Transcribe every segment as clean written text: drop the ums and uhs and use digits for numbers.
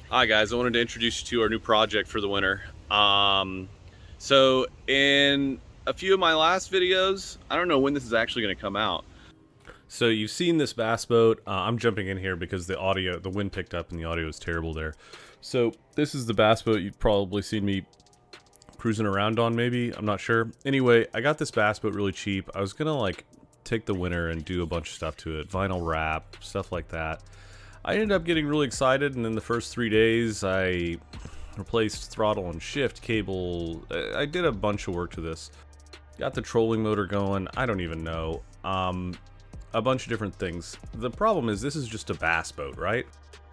Hi guys, I wanted to introduce you to our new project for the winter. So in a few of my last videos, I don't know when this is actually going to come out. So you've seen this bass boat. I'm jumping in here because the wind picked up and the audio is terrible there. So this is the bass boat you've probably seen me cruising around on, maybe. I'm not sure. Anyway, I got this bass boat really cheap. I was gonna like take the winter and do a bunch of stuff to it, vinyl wrap, stuff like that. I ended up getting really excited, and in the first 3 days, I replaced throttle and shift cable. I did a bunch of work to this. Got the trolling motor going. I don't even know. A bunch of different things. The problem is this is just a bass boat, right?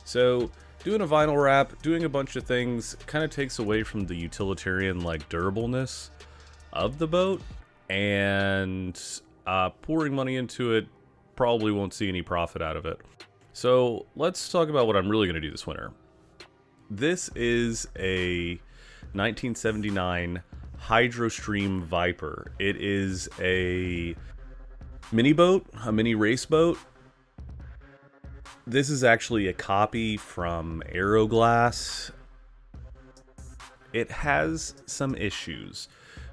So doing a vinyl wrap, doing a bunch of things kind of takes away from the utilitarian like durableness of the boat, and pouring money into it probably won't see any profit out of it. So let's talk about what I'm really going to do this winter. This is a 1979 Hydrostream Viper. It is a mini boat, a mini race boat. This is actually a copy from Aeroglass. It has some issues.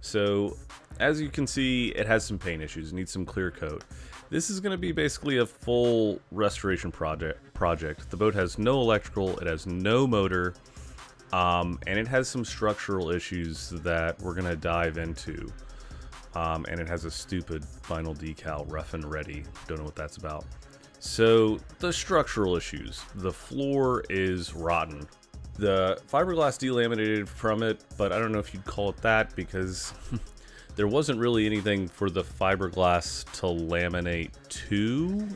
So, as you can see, it has some paint issues. It needs some clear coat. This is going to be basically a full restoration project. The boat has no electrical, it has no motor, and it has some structural issues that we're going to dive into. And it has a stupid vinyl decal, rough and ready. Don't know what that's about. So, the structural issues. The floor is rotten. The fiberglass delaminated from it, but I don't know if you'd call it that because there wasn't really anything for the fiberglass to laminate to.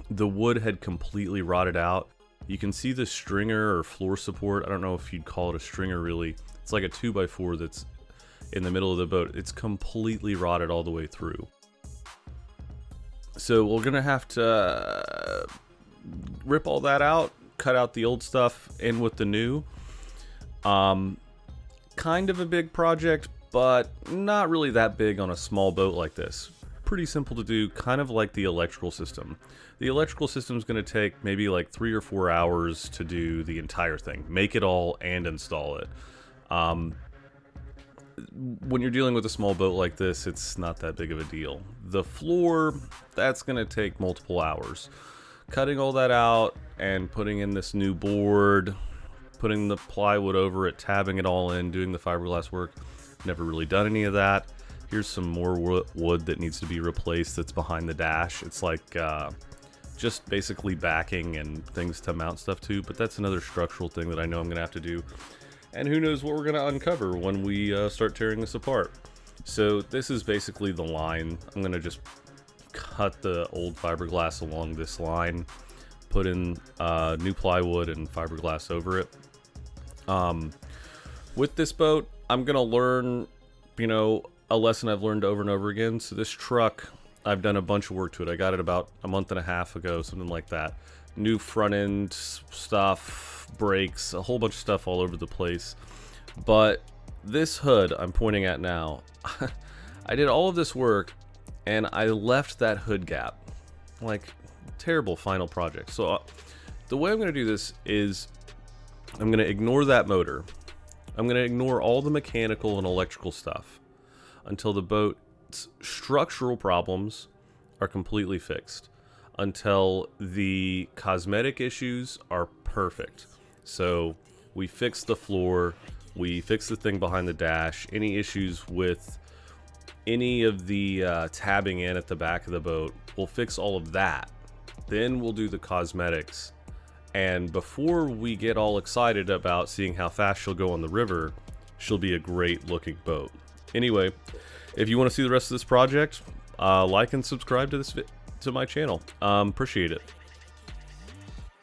The wood had completely rotted out. You can see the stringer or floor support. I don't know if you'd call it a stringer really. It's like a 2x4 that's in the middle of the boat. It's completely rotted all the way through. So we're gonna have to rip all that out, cut out the old stuff, in with the new. Kind of a big project, but not really that big on a small boat like this. Pretty simple to do, kind of like the electrical system. The electrical system is going to take maybe like 3 or 4 hours to do the entire thing, make it all and install it. When you're dealing with a small boat like this, it's not that big of a deal. The floor, that's going to take multiple hours. Cutting all that out and putting in this new board, putting the plywood over it, tabbing it all in, doing the fiberglass work. Never really done any of that. Here's some more wood that needs to be replaced that's behind the dash. It's like just basically backing and things to mount stuff to, but that's another structural thing that I know I'm going to have to do. And who knows what we're going to uncover when we start tearing this apart. So this is basically the line. I'm going to just cut the old fiberglass along this line, put in new plywood and fiberglass over it. With this boat, I'm going to learn, a lesson I've learned over and over again. So this truck, I've done a bunch of work to it. I got it about a month and a half ago, something like that. New front end stuff, brakes, a whole bunch of stuff all over the place. But this hood I'm pointing at now, I did all of this work and I left that hood gap. Like, terrible final project. So the way I'm going to do this is I'm going to ignore that motor. I'm going to ignore all the mechanical and electrical stuff until the boat's structural problems are completely fixed, until the cosmetic issues are perfect. So we fix the floor, we fix the thing behind the dash, any issues with any of the tabbing in at the back of the boat, we'll fix all of that. Then we'll do the cosmetics. And before we get all excited about seeing how fast she'll go on the river, she'll be a great looking boat. Anyway, if you want to see the rest of this project, like and subscribe to my channel. Appreciate it.